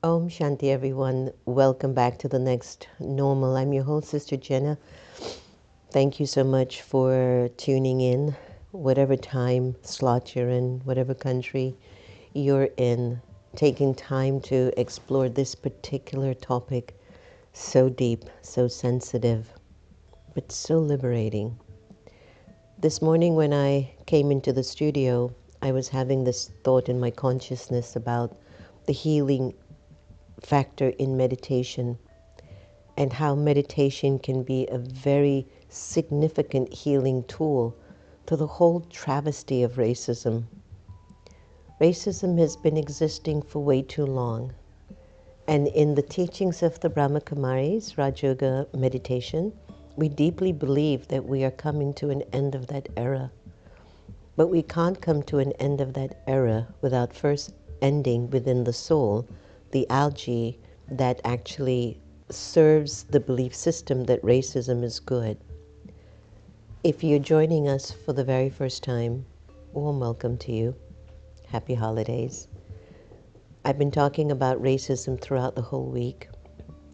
Om Shanti, everyone. Welcome back to the next normal. I'm your host, Sister Jenna. Thank you so much for tuning in, whatever time slot you're in, whatever country you're in, taking time to explore this particular topic. So deep, so sensitive, but so liberating. This morning, when I came into the studio, I was having this thought in my consciousness about the healing factor in meditation and how meditation can be a very significant healing tool to the whole travesty of racism. Racism has been existing for way too long. And in the teachings of the Brahmakumaris, Rajoga meditation, we deeply believe that we are coming to an end of that era. But we can't come to an end of that era without first ending within the soul the algae that actually serves the belief system that racism is good. If you're joining us for the very first time, warm welcome to you. Happy holidays. I've been talking about racism throughout the whole week.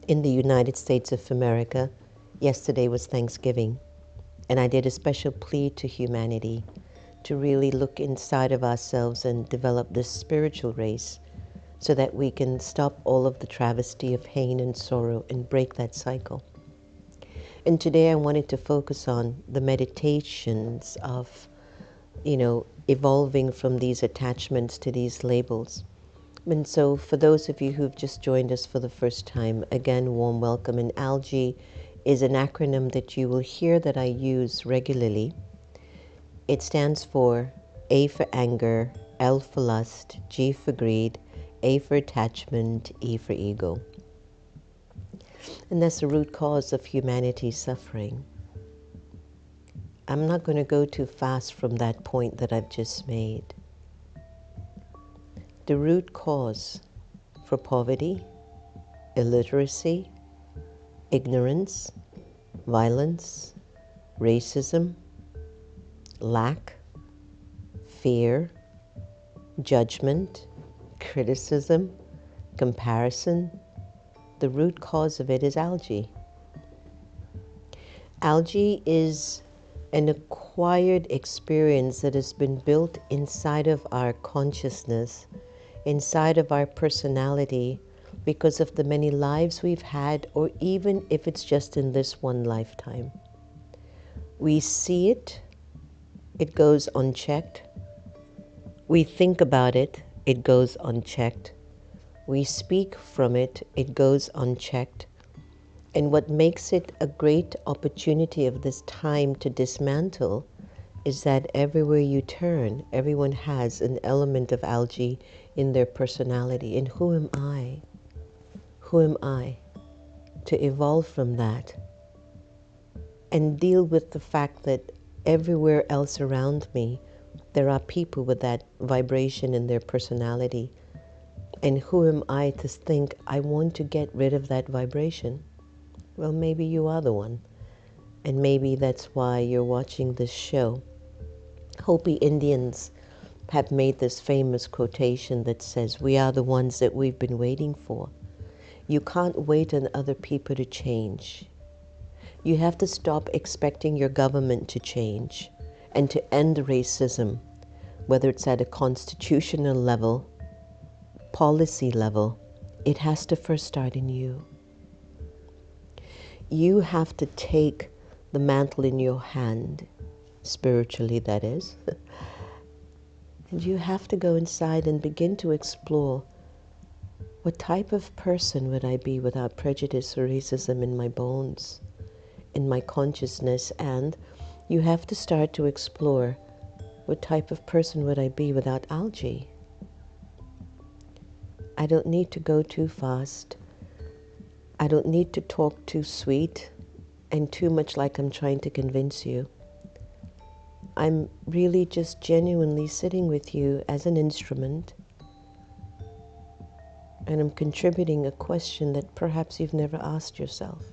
In the United States of America, yesterday was Thanksgiving, and I did a special plea to humanity to really look inside of ourselves and develop this spiritual race so that we can stop all of the travesty of pain and sorrow and break that cycle. And today I wanted to focus on the meditations of, evolving from these attachments to these labels. And so for those of you who've just joined us for the first time, again, warm welcome. And ALGE is an acronym that you will hear that I use regularly. It stands for A for anger, L for lust, G for greed, A for attachment, E for ego. And that's the root cause of humanity's suffering. I'm not going to go too fast from that point that I've just made. The root cause for poverty, illiteracy, ignorance, violence, racism, lack, fear, judgment, criticism, comparison, the root cause of it is algae. Algae is an acquired experience that has been built inside of our consciousness, inside of our personality, because of the many lives we've had, or even if it's just in this one lifetime. We see it, it goes unchecked. We think about it, it goes unchecked. We speak from it, it goes unchecked. And what makes it a great opportunity of this time to dismantle is that everywhere you turn, everyone has an element of algae in their personality. And who am I? Who am I to evolve from that and deal with the fact that everywhere else around me, there are people with that vibration in their personality. And who am I to think I want to get rid of that vibration? Well, maybe you are the one. And maybe that's why you're watching this show. Hopi Indians have made this famous quotation that says, "We are the ones that we've been waiting for." You can't wait on other people to change. You have to stop expecting your government to change and to end racism, whether it's at a constitutional level, policy level. It has to first start in you. You have to take the mantle in your hand, spiritually that is, and you have to go inside and begin to explore, what type of person would I be without prejudice or racism in my bones, in my consciousness? And you have to start to explore, what type of person would I be without algae? I don't need to go too fast. I don't need to talk too sweet and too much like I'm trying to convince you. I'm really just genuinely sitting with you as an instrument, and I'm contributing a question that perhaps you've never asked yourself.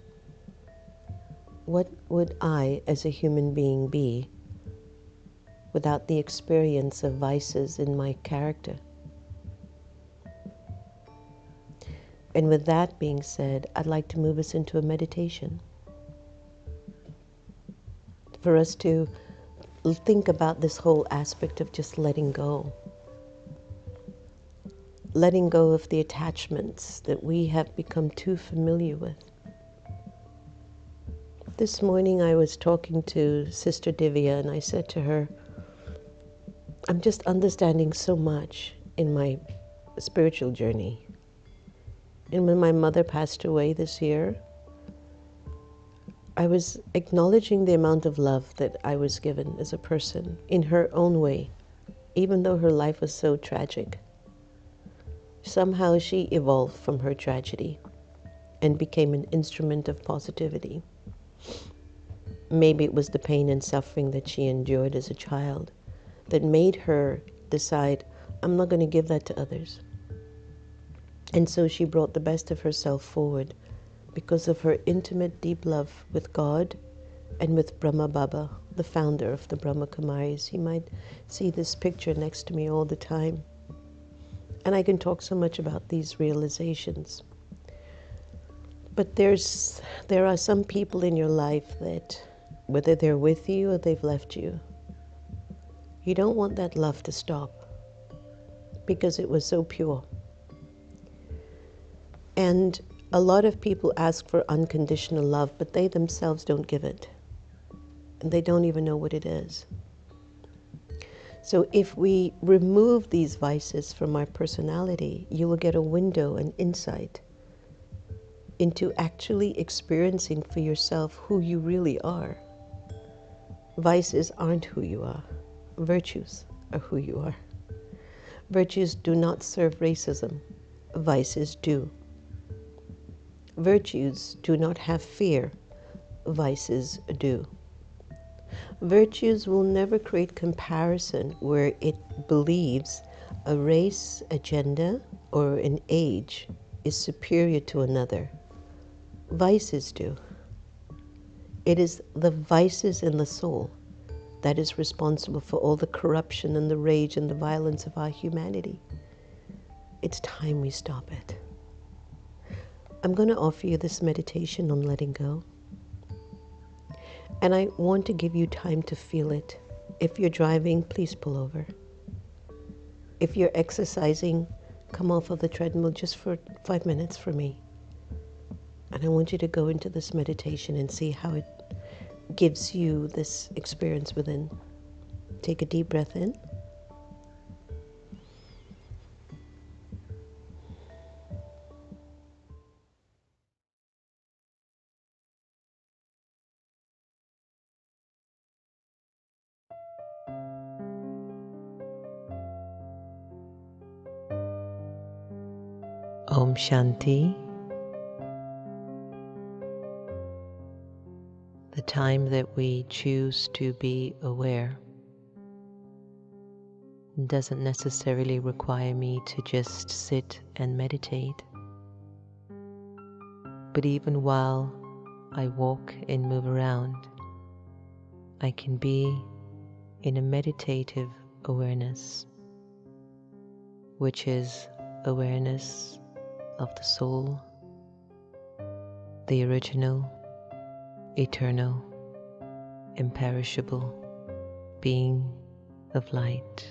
What would I as a human being be without the experience of vices in my character? And with that being said, I'd like to move us into a meditation for us to think about this whole aspect of just letting go. Letting go of the attachments that we have become too familiar with. This morning I was talking to Sister Divya and I said to her, I'm just understanding so much in my spiritual journey. And when my mother passed away this year, I was acknowledging the amount of love that I was given as a person in her own way, even though her life was so tragic. Somehow she evolved from her tragedy and became an instrument of positivity. Maybe it was the pain and suffering that she endured as a child that made her decide, I'm not going to give that to others. And so she brought the best of herself forward because of her intimate, deep love with God and with Brahma Baba, the founder of the Brahma Kumaris. You might see this picture next to me all the time. And I can talk so much about these realizations. But there are some people in your life that, whether they're with you or they've left you, you don't want that love to stop because it was so pure. And a lot of people ask for unconditional love, but they themselves don't give it. And they don't even know what it is. So if we remove these vices from our personality, you will get a window, an insight into actually experiencing for yourself who you really are. Vices aren't who you are. Virtues are who you are. Virtues do not serve racism. Vices do. Virtues do not have fear. Vices do. Virtues will never create comparison where it believes a race, a gender, or an age is superior to another. Vices do. It is the vices in the soul that is responsible for all the corruption and the rage and the violence of our humanity. It's time we stop it. I'm going to offer you this meditation on letting go. And I want to give you time to feel it. If you're driving, please pull over. If you're exercising, come off of the treadmill just for 5 minutes for me. And I want you to go into this meditation and see how it gives you this experience within. Take a deep breath in. Om Shanti. The time that we choose to be aware doesn't necessarily require me to just sit and meditate. But even while I walk and move around, I can be in a meditative awareness, which is awareness of the soul, the original, eternal, imperishable being of light.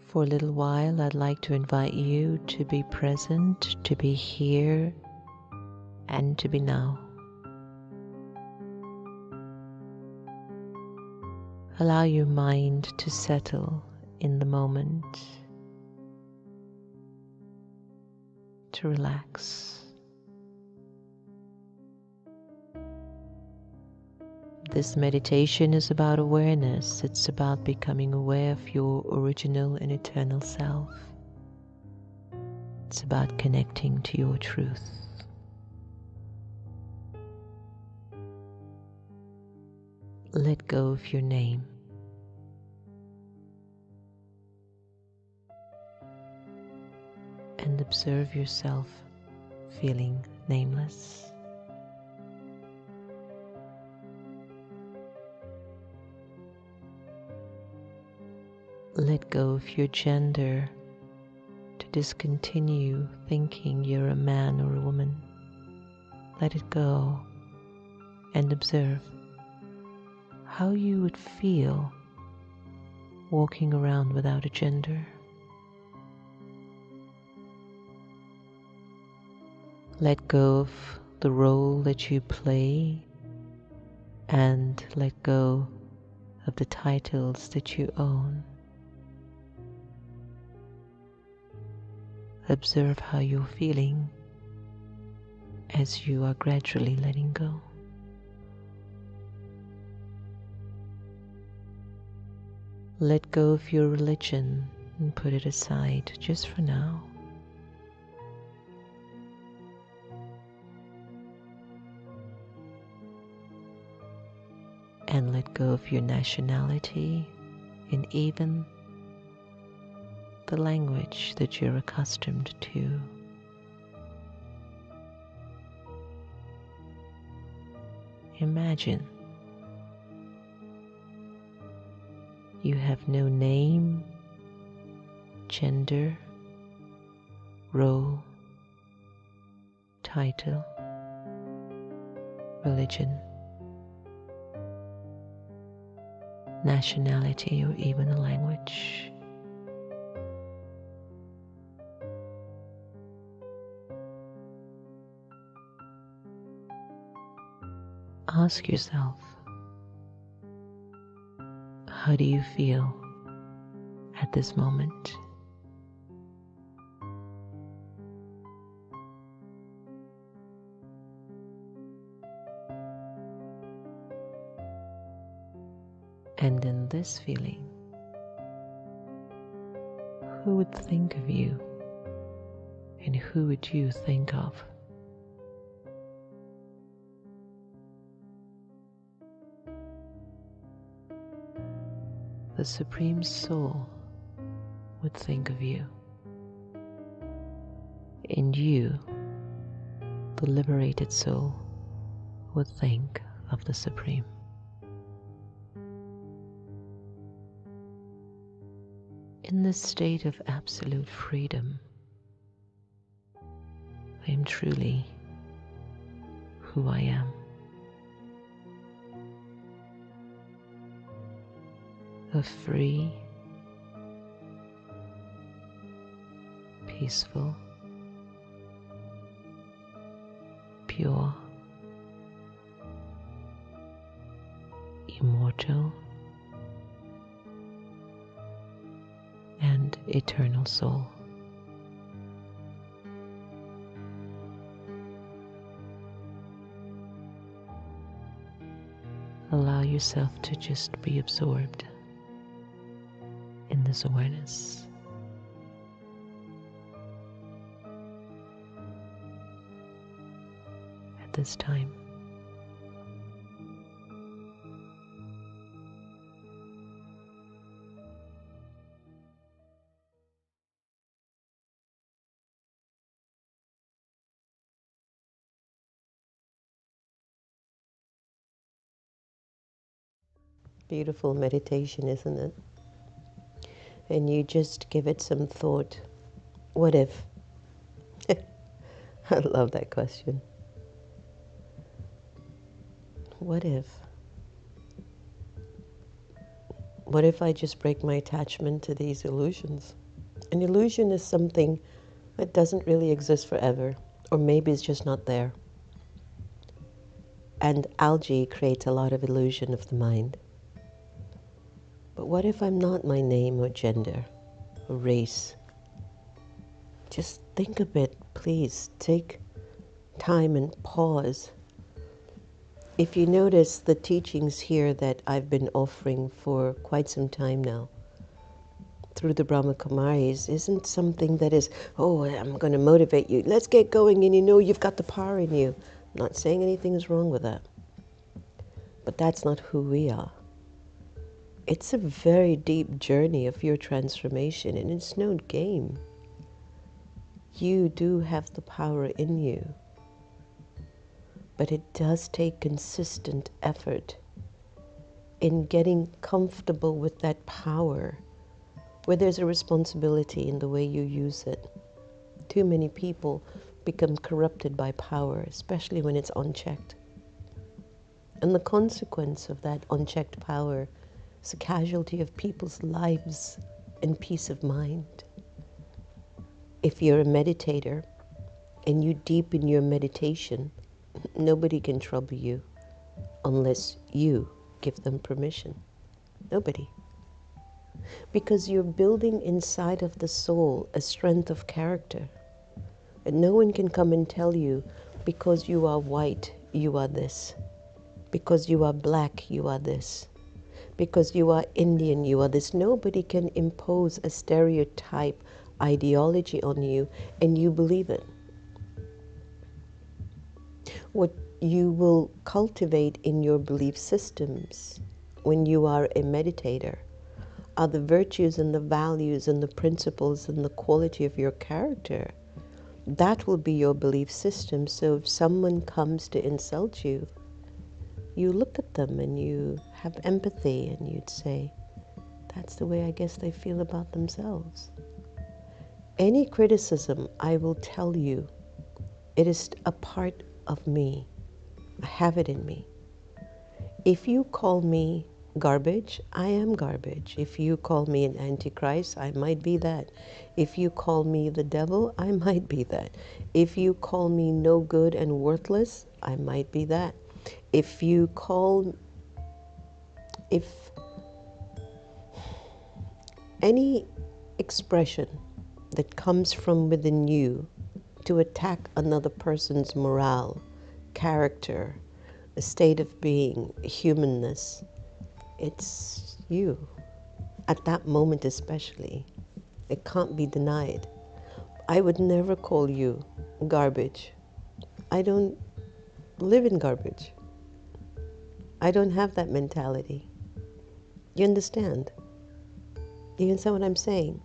For a little while, I'd like to invite you to be present, to be here, and to be now. Allow your mind to settle in the moment, to relax. This meditation is about awareness. It's about becoming aware of your original and eternal self. It's about connecting to your truth. Let go of your name. And observe yourself feeling nameless. Let go of your gender to discontinue thinking you're a man or a woman. Let it go and observe how you would feel walking around without a gender. Let go of the role that you play and let go of the titles that you own. Observe how you're feeling as you are gradually letting go. Let go of your religion and put it aside just for now. And let go of your nationality and even the language that you're accustomed to. Imagine you have no name, gender, role, title, religion, nationality, or even a language. Ask yourself, how do you feel at this moment? And in this feeling, who would think of you and who would you think of? The Supreme Soul would think of you, and you, the liberated soul, would think of the Supreme. In this state of absolute freedom, I am truly who I am. A free, peaceful, pure, immortal, and eternal soul. Allow yourself to just be absorbed in this awareness. At this time, beautiful meditation, isn't it? And you just give it some thought. What if? I love that question. What if? What if I just break my attachment to these illusions? An illusion is something that doesn't really exist forever, or maybe it's just not there. And algae creates a lot of illusion of the mind. But what if I'm not my name or gender or race? Just think a bit, please. Take time and pause. If you notice the teachings here that I've been offering for quite some time now, through the Brahma Kumaris, isn't something that is, oh, I'm going to motivate you. Let's get going, and you know you've got the power in you. I'm not saying anything is wrong with that. But that's not who we are. It's a very deep journey of your transformation, and it's no game. You do have the power in you. But it does take consistent effort in getting comfortable with that power, where there's a responsibility in the way you use it. Too many people become corrupted by power, especially when it's unchecked. And the consequence of that unchecked power is a casualty of people's lives and peace of mind. If you're a meditator and you deepen your meditation, nobody can trouble you unless you give them permission. Nobody. Because you're building inside of the soul a strength of character. And no one can come and tell you, because you are white, you are this. Because you are black, you are this. Because you are Indian, you are this. Nobody can impose a stereotype ideology on you and you believe it. What you will cultivate in your belief systems when you are a meditator are the virtues and the values and the principles and the quality of your character. That will be your belief system. So if someone comes to insult you, you look at them and you have empathy and you'd say, that's the way I guess they feel about themselves. Any criticism, I will tell you, it is a part of me. I have it in me. If you call me garbage, I am garbage. If you call me an antichrist, I might be that. If you call me the devil, I might be that. If you call me no good and worthless, I might be that. If any expression that comes from within you to attack another person's morale, character, a state of being, humanness, it's you. At that moment especially, it can't be denied. I would never call you garbage. I don't live in garbage. I don't have that mentality. You understand? You understand what I'm saying?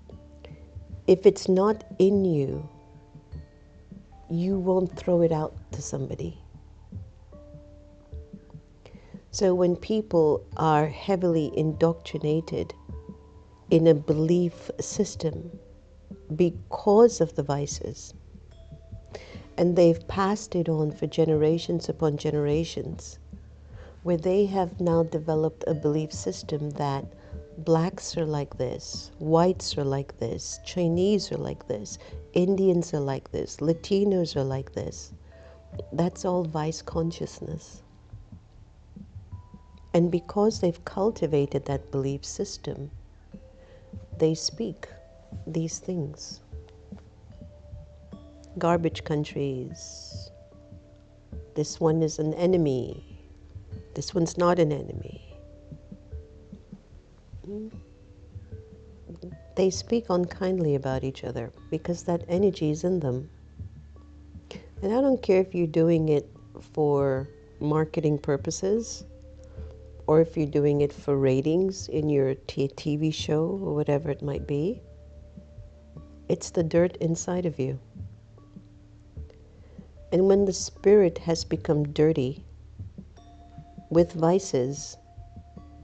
If it's not in you, you won't throw it out to somebody. So when people are heavily indoctrinated in a belief system because of the vices, and they've passed it on for generations upon generations, where they have now developed a belief system that blacks are like this, whites are like this, Chinese are like this, Indians are like this, Latinos are like this. That's all vice consciousness. And because they've cultivated that belief system, they speak these things. Garbage countries. This one is an enemy. This one's not an enemy. They speak unkindly about each other because that energy is in them. And I don't care if you're doing it for marketing purposes or if you're doing it for ratings in your TV show or whatever it might be. It's the dirt inside of you. And when the spirit has become dirty with vices,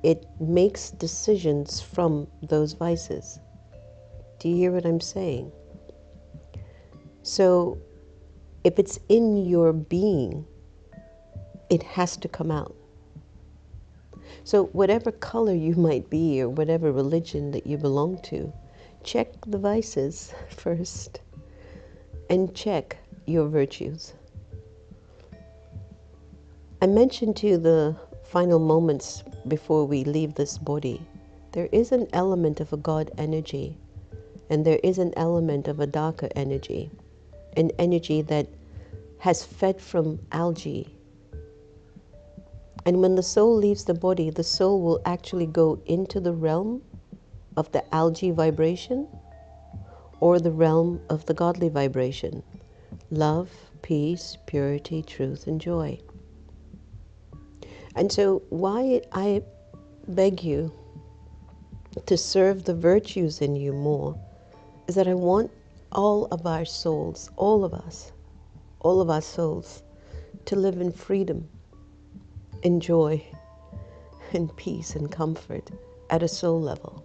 it makes decisions from those vices. Do you hear what I'm saying? So if it's in your being, it has to come out. So whatever color you might be or whatever religion that you belong to, check the vices first and check your virtues. I mentioned to you the final moments before we leave this body. There is an element of a God energy, and there is an element of a darker energy, an energy that has fed from algae. And when the soul leaves the body, the soul will actually go into the realm of the algae vibration or the realm of the godly vibration. Love, peace, purity, truth, and joy. And so why I beg you to serve the virtues in you more is that I want all of our souls, all of us, all of our souls to live in freedom, in joy, in peace and comfort at a soul level.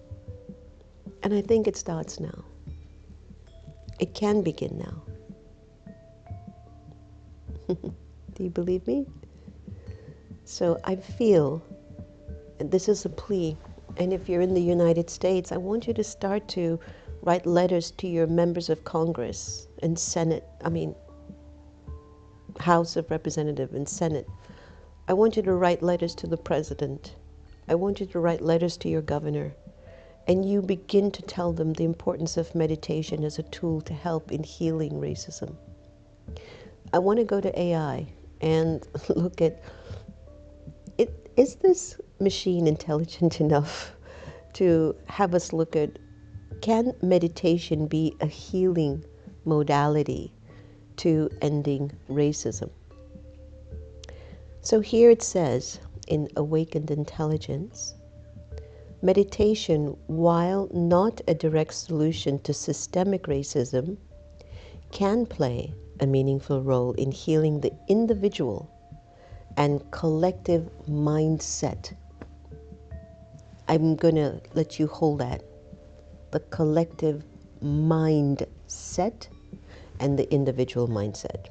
And I think it starts now. It can begin now. Do you believe me? So I feel, and this is a plea, and if you're in the United States, I want you to start to write letters to your members of Congress and Senate, House of Representatives and Senate. I want you to write letters to the president. I want you to write letters to your governor. And you begin to tell them the importance of meditation as a tool to help in healing racism. I want to go to AI and look at it. Is this machine intelligent enough to have us look at, can meditation be a healing modality to ending racism? So here it says in Awakened Intelligence, meditation, while not a direct solution to systemic racism, can play a meaningful role in healing the individual and collective mindset. I'm going to let you hold that. The collective mindset and the individual mindset.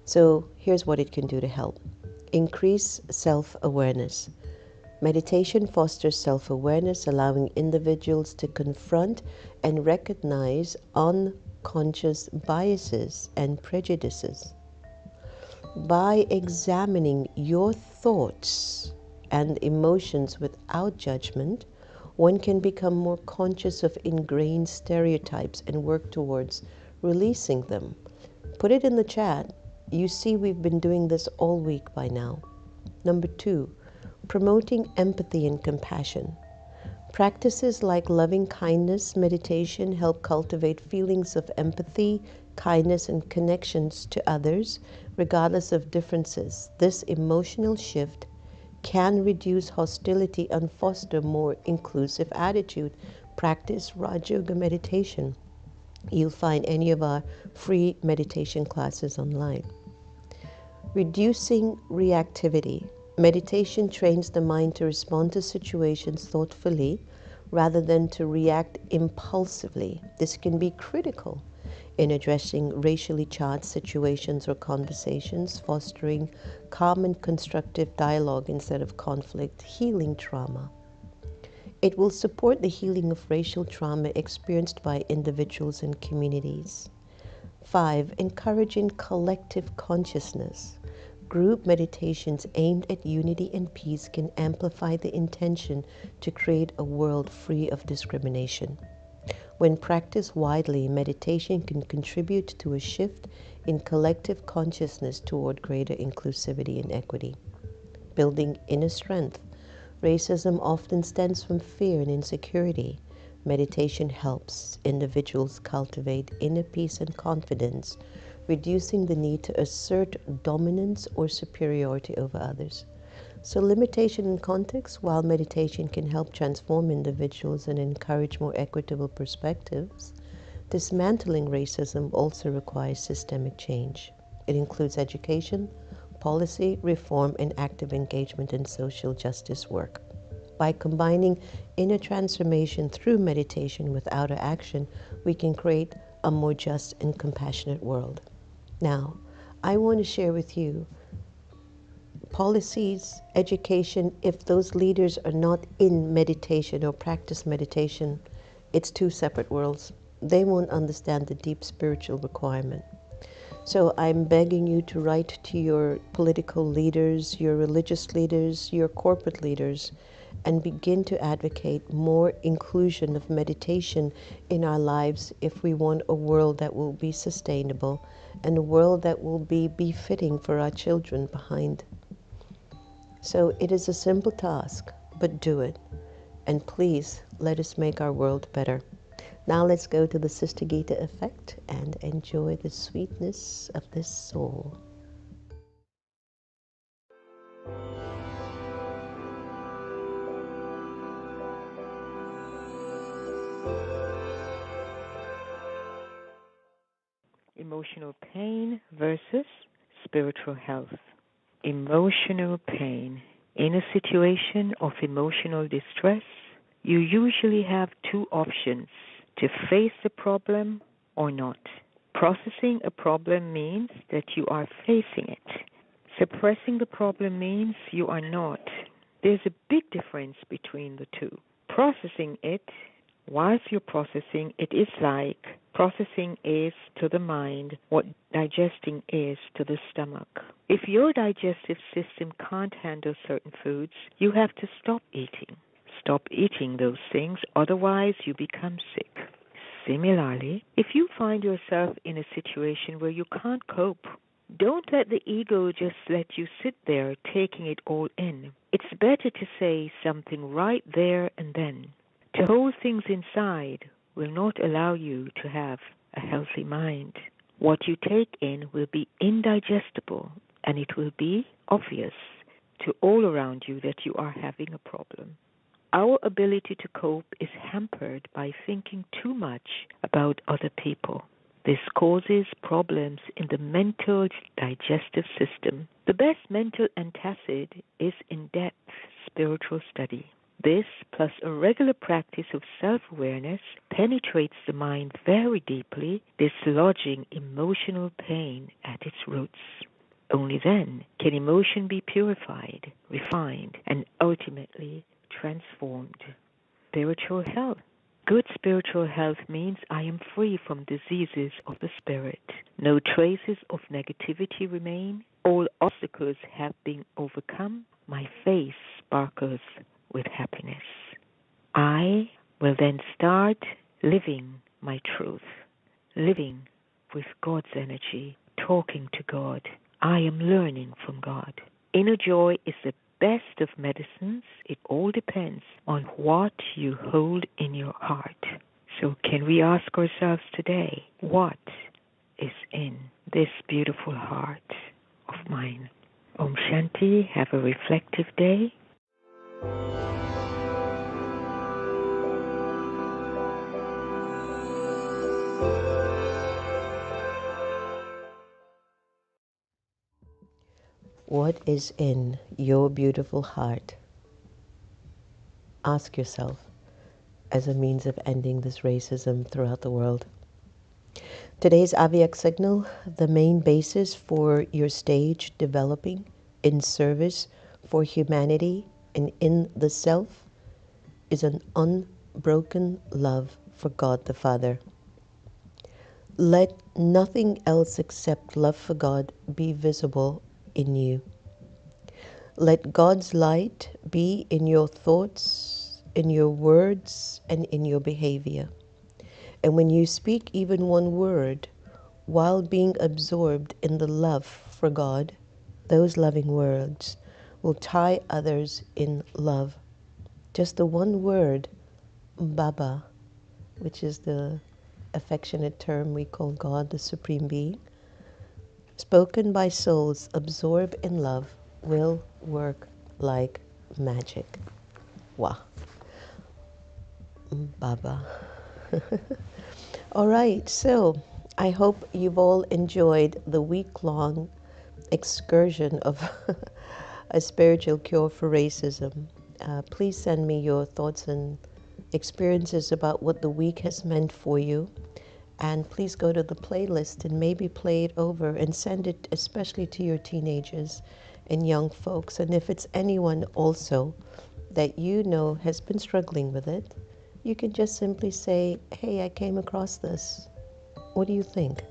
So here's what it can do to help. Increase self-awareness. Meditation fosters self-awareness, allowing individuals to confront and recognize unconscious biases and prejudices. By examining your thoughts and emotions without judgment, one can become more conscious of ingrained stereotypes and work towards releasing them. Put it in the chat. You see, we've been doing this all week by now. Number 2, promoting empathy and compassion. Practices like loving kindness meditation help cultivate feelings of empathy, kindness, and connections to others, regardless of differences. This emotional shift can reduce hostility and foster more inclusive attitude. Practice Raj Yoga meditation. You'll find any of our free meditation classes online. Reducing reactivity. Meditation trains the mind to respond to situations thoughtfully rather than to react impulsively. This can be critical in addressing racially charged situations or conversations, fostering calm and constructive dialogue instead of conflict, healing trauma. It will support the healing of racial trauma experienced by individuals and communities. 5, encouraging collective consciousness. Group meditations aimed at unity and peace can amplify the intention to create a world free of discrimination. When practiced widely, meditation can contribute to a shift in collective consciousness toward greater inclusivity and equity. Building inner strength. Racism often stems from fear and insecurity. Meditation helps individuals cultivate inner peace and confidence, reducing the need to assert dominance or superiority over others. So limitation in context, while meditation can help transform individuals and encourage more equitable perspectives, dismantling racism also requires systemic change. It includes education, policy, reform, and active engagement in social justice work. By combining inner transformation through meditation with outer action, we can create a more just and compassionate world. Now, I want to share with you policies, education. If those leaders are not in meditation or practice meditation, it's two separate worlds. They won't understand the deep spiritual requirement. So I'm begging you to write to your political leaders, your religious leaders, your corporate leaders, and begin to advocate more inclusion of meditation in our lives if we want a world that will be sustainable and a world that will be befitting for our children behind. So it is a simple task, but do it. And please, let us make our world better. Now let's go to the Sister Gita effect and enjoy the sweetness of this soul. Emotional pain versus spiritual health. Emotional pain. In a situation of emotional distress, you usually have two options: to face the problem or not. Processing a problem means that you are facing it. Suppressing the problem means you are not. There's a big difference between the two. Processing it, whilst you're processing, it is like processing is to the mind what digesting is to the stomach. If your digestive system can't handle certain foods, you have to stop eating. Stop eating those things, otherwise you become sick. Similarly, if you find yourself in a situation where you can't cope, don't let the ego just let you sit there taking it all in. It's better to say something right there and then. To hold things inside will not allow you to have a healthy mind. What you take in will be indigestible, and it will be obvious to all around you that you are having a problem. Our ability to cope is hampered by thinking too much about other people. This causes problems in the mental digestive system. The best mental antacid is in-depth spiritual study. This, plus a regular practice of self-awareness, penetrates the mind very deeply, dislodging emotional pain at its roots. Only then can emotion be purified, refined, and ultimately transformed. Spiritual health. Good spiritual health means I am free from diseases of the spirit. No traces of negativity remain. All obstacles have been overcome. My face sparkles with happiness. I will then start living my truth, living with God's energy, talking to God. I am learning from God. Inner joy is the best of medicines. It all depends on what you hold in your heart. So can we ask ourselves today, what is in this beautiful heart of mine? Om Shanti. Have a reflective day. What is in your beautiful heart? Ask yourself as a means of ending this racism throughout the world. Today's Aviak signal, the main basis for your stage developing in service for humanity and in the self, is an unbroken love for God the Father. Let nothing else except love for God be visible in you. Let God's light be in your thoughts, in your words, and in your behavior. And when you speak even one word, while being absorbed in the love for God, those loving words will tie others in love. Just the one word, Baba, which is the affectionate term we call God, the Supreme Being, spoken by souls absorbed in love, will work like magic. Wow. Baba. All right, so I hope you've all enjoyed the week-long excursion of a spiritual cure for racism. Please send me your thoughts and experiences about what the week has meant for you. And please go to the playlist and maybe play it over and send it especially to your teenagers and young folks. And if it's anyone also that you know has been struggling with it, you can just simply say, hey, I came across this. What do you think?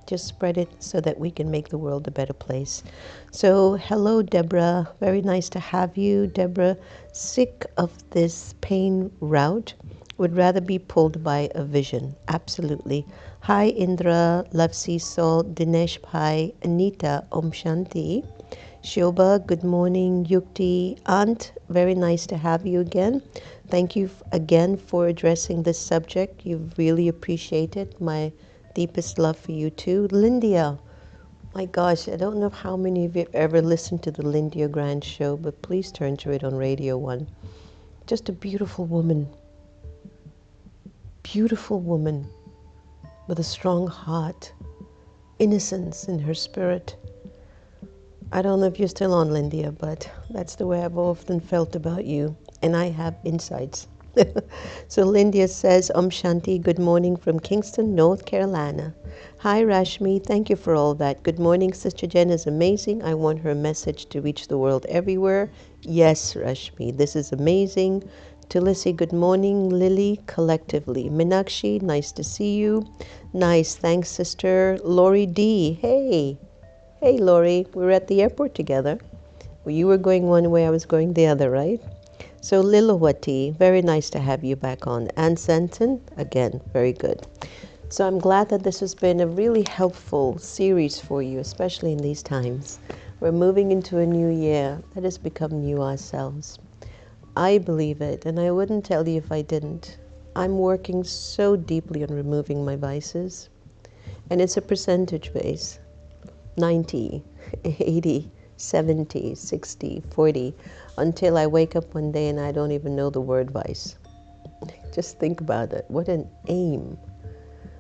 Just spread it so that we can make the world a better place. So, hello, Deborah. Very nice to have you. Deborah, sick of this pain route, would rather be pulled by a vision. Absolutely. Hi, Indra, Lavsi Sol, Dinesh Bhai, Anita, Om Shanti. Shobha, good morning. Yukti, Aunt, very nice to have you again. Thank you again for addressing this subject. You've really appreciated my deepest love for you too. Lindia, my gosh, I don't know how many of you have ever listened to the Lindia Grand show, but please turn to it on Radio 1. Just a beautiful woman with a strong heart, innocence in her spirit. I don't know if you're still on, Lindia, but that's the way I've often felt about you, and I have insights. So Lindia says, Om Shanti, good morning from Kingston, North Carolina. Hi Rashmi, thank you for all that. Good morning, Sister Jen is amazing. I want her message to reach the world everywhere. Yes, Rashmi, this is amazing. Tulisi, good morning. Lily, collectively. Minakshi, nice to see you. Nice, thanks, Sister. Lori D, hey. Hey, Lori, we were at the airport together. Well, you were going one way, I was going the other, right? So Lilawati, very nice to have you back on. Ann Santon, again, very good. So I'm glad that this has been a really helpful series for you, especially in these times. We're moving into a new year. Let us become new ourselves. I believe it, and I wouldn't tell you if I didn't. I'm working so deeply on removing my vices, and it's a percentage base. 90, 80, 70, 60, 40, until I wake up one day and I don't even know the word vice. Just think about it. What an aim.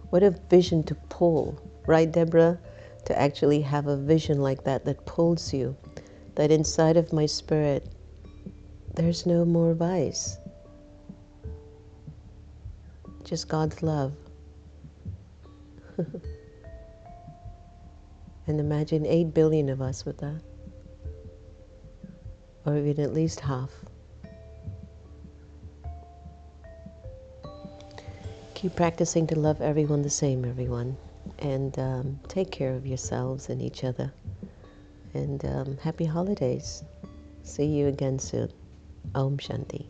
What a vision to pull, right, Deborah? To actually have a vision like that that pulls you, that inside of my spirit, there's no more vice. Just God's love. And imagine 8 billion of us with that. Or even at least half. Keep practicing to love everyone the same, everyone. And take care of yourselves and each other. And happy holidays. See you again soon. Om Shanti.